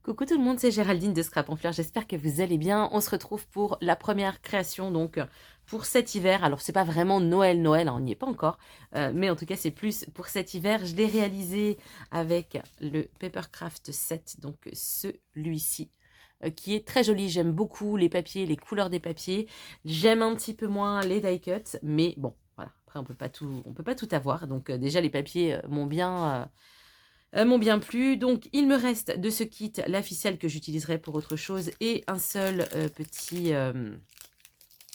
Coucou tout le monde, c'est Géraldine de Scrap en Fleurs, j'espère que vous allez bien. On se retrouve pour la première création donc pour cet hiver. Alors c'est pas vraiment Noël, hein, on n'y est pas encore, mais en tout cas c'est plus pour cet hiver. Je l'ai réalisé avec le Papercraft 7, donc celui-ci. Qui est très joli, j'aime beaucoup les papiers, les couleurs des papiers. J'aime un petit peu moins les die cuts, mais bon, voilà. Après on peut pas tout avoir. Donc déjà les papiers m'ont bien plu. Donc, il me reste de ce kit la ficelle que j'utiliserai pour autre chose et un seul petit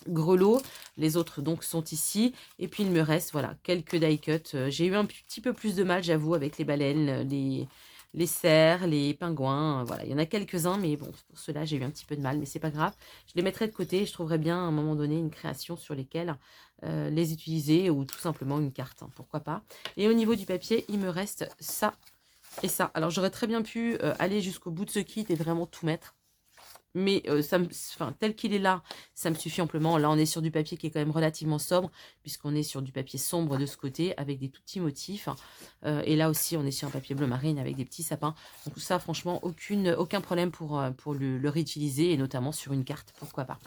grelot. Les autres donc sont ici. Et puis, il me reste voilà quelques die cuts. J'ai eu un petit peu plus de mal, j'avoue, avec les baleines, les cerfs, les pingouins. Voilà, il y en a quelques-uns, mais bon, pour ceux-là, j'ai eu un petit peu de mal, mais c'est pas grave. Je les mettrai de côté et je trouverai bien à un moment donné une création sur lesquelles les utiliser ou tout simplement une carte, hein, pourquoi pas. Et au niveau du papier, il me reste ça et ça. Alors, j'aurais très bien pu aller jusqu'au bout de ce kit et vraiment tout mettre. Mais enfin, tel qu'il est là, ça me suffit amplement. Là, on est sur du papier qui est quand même relativement sobre, puisqu'on est sur du papier sombre de ce côté, avec des tout petits motifs. Et là aussi, on est sur un papier bleu marine avec des petits sapins. Donc ça, franchement, aucun problème pour le réutiliser, et notamment sur une carte, pourquoi pas.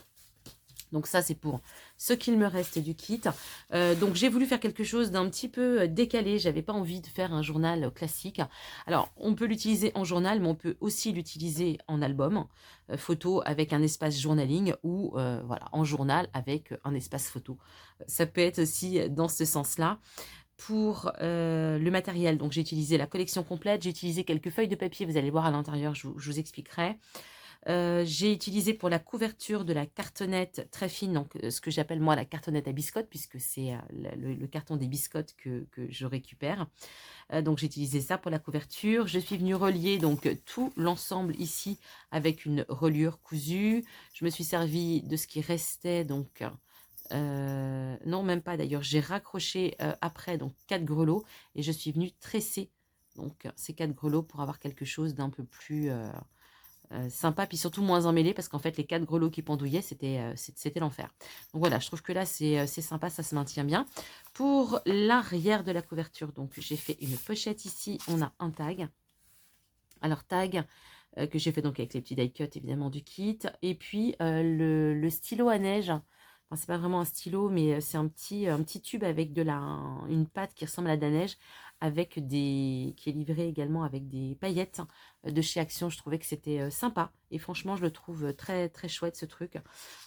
Donc ça, c'est pour ce qu'il me reste du kit. Donc j'ai voulu faire quelque chose d'un petit peu décalé. J'avais pas envie de faire un journal classique. Alors, on peut l'utiliser en journal, mais on peut aussi l'utiliser en album photo avec un espace journaling ou voilà, en journal avec un espace photo. Ça peut être aussi dans ce sens-là. Pour le matériel, donc j'ai utilisé la collection complète. J'ai utilisé quelques feuilles de papier. Vous allez voir à l'intérieur, je vous expliquerai. J'ai utilisé pour la couverture de la cartonnette très fine, donc ce que j'appelle moi la cartonnette à biscotte, puisque c'est le carton des biscottes que je récupère. Donc j'ai utilisé ça pour la couverture. Je suis venue relier donc tout l'ensemble ici avec une reliure cousue. Je me suis servi de ce qui restait, donc non, même pas d'ailleurs. J'ai raccroché après donc 4 grelots et je suis venue tresser donc ces 4 grelots pour avoir quelque chose d'un peu plus sympa, puis surtout moins emmêlé, parce qu'en fait les 4 grelots qui pendouillaient, c'était l'enfer. Donc voilà, je trouve que là c'est sympa, ça se maintient bien. Pour l'arrière de la couverture, donc j'ai fait une pochette ici, on a un tag. Alors tag que j'ai fait donc avec les petits die cut évidemment du kit, et puis le stylo à neige. Enfin, c'est pas vraiment un stylo, mais c'est un petit tube avec une pâte qui ressemble à de la neige, qui est livré également avec des paillettes de chez Action. Je trouvais que c'était sympa et franchement je le trouve très très chouette ce truc.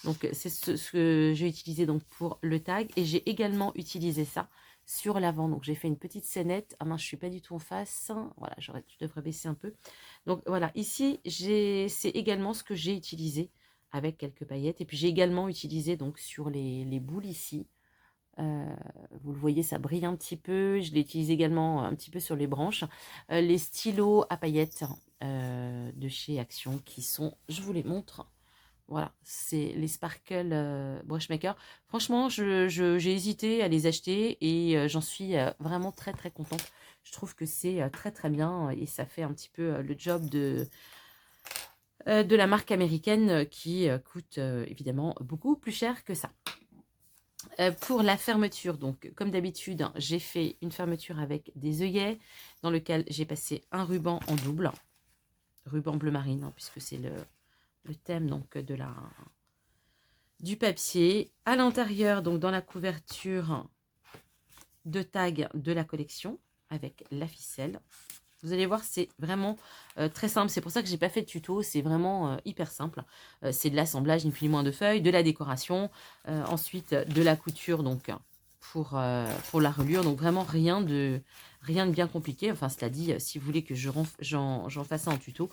Donc c'est ce que j'ai utilisé donc pour le tag, et j'ai également utilisé ça sur l'avant. Donc j'ai fait une petite scénette. Ah mince, je suis pas du tout en face. Voilà, je devrais baisser un peu. Donc voilà, ici c'est également ce que j'ai utilisé avec quelques paillettes. Et puis j'ai également utilisé donc sur les boules ici. Vous le voyez, ça brille un petit peu. Je l'ai utilisé également un petit peu sur les branches. Les stylos à paillettes de chez Action qui sont, je vous les montre. Voilà, c'est les Sparkle Brushmaker. Franchement, j'ai hésité à les acheter et j'en suis vraiment très très contente. Je trouve que c'est très très bien et ça fait un petit peu le job de la marque américaine qui coûte évidemment beaucoup plus cher que ça. Pour la fermeture, donc comme d'habitude, hein, j'ai fait une fermeture avec des œillets dans lequel j'ai passé un ruban en double, ruban bleu marine, hein, puisque c'est le thème donc du papier. À l'intérieur, donc dans la couverture de tag de la collection avec la ficelle. Vous allez voir, c'est vraiment très simple. C'est pour ça que j'ai pas fait de tuto. C'est vraiment hyper simple. C'est de l'assemblage, ni plus ni moins de feuilles, de la décoration, ensuite de la couture donc pour la reliure. Donc vraiment rien de bien compliqué. Enfin, cela dit, si vous voulez que j'en fasse un en tuto,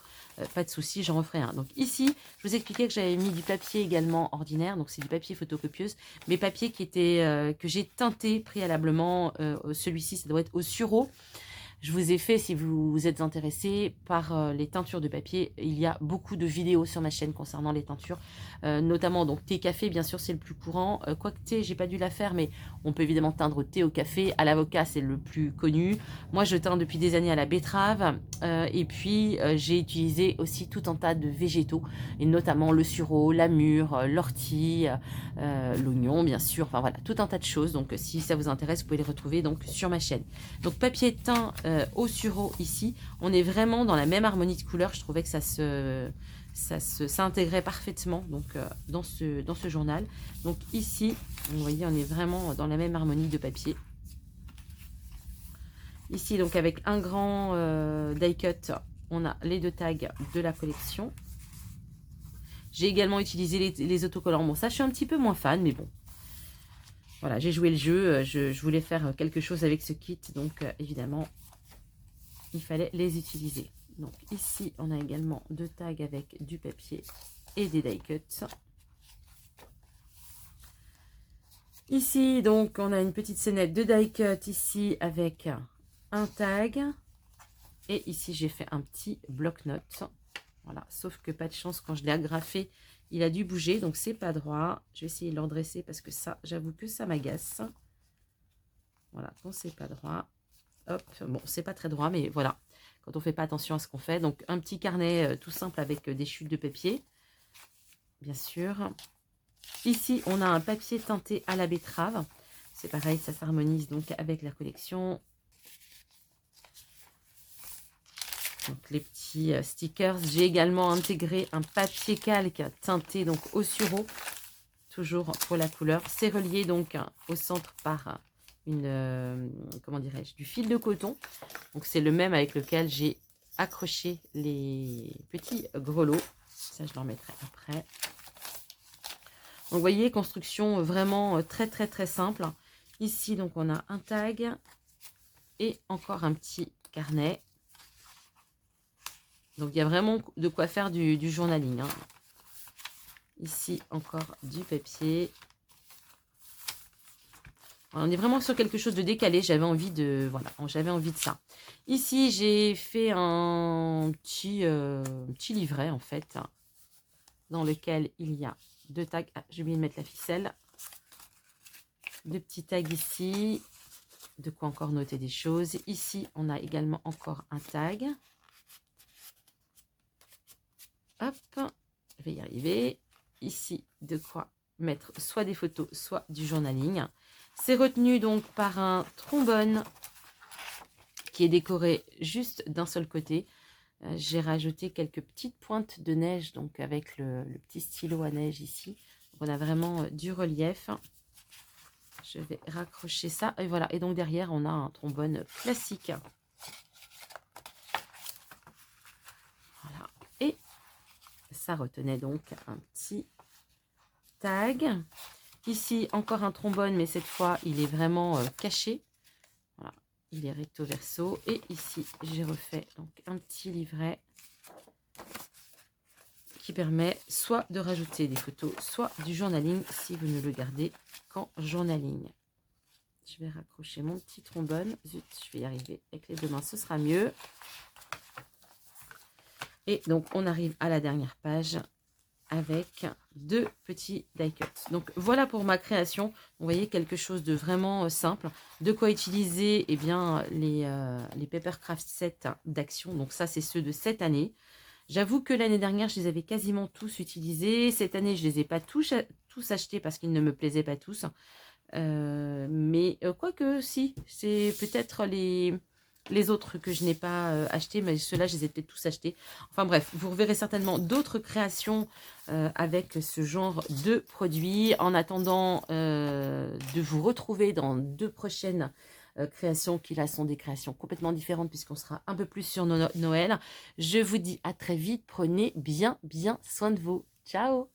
pas de souci, j'en referai un. Donc ici, je vous expliquais que j'avais mis du papier également ordinaire. Donc c'est du papier photocopieuse, mais papier qui était que j'ai teinté préalablement. Celui-ci, ça doit être au sureau. Je vous ai fait, si vous êtes intéressé par les teintures de papier, il y a beaucoup de vidéos sur ma chaîne concernant les teintures, notamment donc thé café, bien sûr c'est le plus courant. Quoique thé, j'ai pas dû la faire, mais on peut évidemment teindre au thé, au café, à l'avocat, c'est le plus connu. Moi je teins depuis des années à la betterave, et puis j'ai utilisé aussi tout un tas de végétaux, et notamment le sureau, la mûre, l'ortie, l'oignon bien sûr, enfin voilà, tout un tas de choses. Donc si ça vous intéresse, vous pouvez les retrouver donc sur ma chaîne. Donc papier teint au sureau ici. On est vraiment dans la même harmonie de couleurs. Je trouvais que ça s'intégrait parfaitement donc, dans ce journal. Donc ici, vous voyez, on est vraiment dans la même harmonie de papier. Ici, donc avec un grand die cut, on a les 2 tags de la collection. J'ai également utilisé les autocollants. Bon, ça, je suis un petit peu moins fan, mais bon. Voilà, j'ai joué le jeu. Je voulais faire quelque chose avec ce kit. Donc, évidemment, il fallait les utiliser. Donc, ici, on a également 2 tags avec du papier et des die cuts. Ici, donc, on a une petite scénette de die cut ici avec un tag. Et ici, j'ai fait un petit bloc-notes. Voilà, sauf que pas de chance, quand je l'ai agrafé, il a dû bouger, donc c'est pas droit. Je vais essayer de l'endresser parce que ça, j'avoue que ça m'agace. Voilà, quand c'est pas droit. Hop, bon, c'est pas très droit, mais voilà, quand on fait pas attention à ce qu'on fait. Donc, un petit carnet tout simple avec des chutes de papier, bien sûr. Ici, on a un papier teinté à la betterave. C'est pareil, ça s'harmonise donc avec la collection. Donc, les petits stickers. J'ai également intégré un papier calque teinté donc au sureau, toujours pour la couleur. C'est relié donc au centre par une, comment dirais-je, du fil de coton. Donc, c'est le même avec lequel j'ai accroché les petits grelots. Ça, je l'en mettrai après. Donc, vous voyez, construction vraiment très, très, très simple. Ici, donc, on a un tag et encore un petit carnet. Donc, il y a vraiment de quoi faire du journaling. Hein. Ici, encore du papier. On est vraiment sur quelque chose de décalé. J'avais envie de, voilà, j'avais envie de ça. Ici, j'ai fait un petit livret, en fait, dans lequel il y a 2 tags. Ah, j'ai oublié de mettre la ficelle. 2 petits tags ici. De quoi encore noter des choses. Ici, on a également encore un tag. Hop, je vais y arriver. Ici, de quoi mettre soit des photos, soit du journaling. C'est retenu donc par un trombone qui est décoré juste d'un seul côté. J'ai rajouté quelques petites pointes de neige, donc avec le petit stylo à neige ici. Donc, on a vraiment du relief. Je vais raccrocher ça. Et voilà. Et donc derrière, on a un trombone classique. Voilà. Et ça retenait donc un petit tag. Ici, encore un trombone, mais cette fois, il est vraiment caché. Voilà, il est recto verso. Et ici, j'ai refait donc un petit livret qui permet soit de rajouter des photos, soit du journaling si vous ne le gardez qu'en journaling. Je vais raccrocher mon petit trombone. Zut, je vais y arriver avec les 2 mains, ce sera mieux. Et donc, on arrive à la dernière page avec 2 petits die cuts. Donc voilà pour ma création. Vous voyez, quelque chose de vraiment simple. De quoi utiliser eh bien, les Papercraft Set d'Action. Donc ça, c'est ceux de cette année. J'avoue que l'année dernière, je les avais quasiment tous utilisés. Cette année, je ne les ai pas tous achetés parce qu'ils ne me plaisaient pas tous. Mais quoique, si, c'est peut-être les autres que je n'ai pas achetés, mais ceux-là, je les ai peut-être tous achetés. Enfin bref, vous reverrez certainement d'autres créations avec ce genre de produits. En attendant de vous retrouver dans 2 prochaines créations qui là sont des créations complètement différentes puisqu'on sera un peu plus sur Noël. Je vous dis à très vite. Prenez bien soin de vous. Ciao!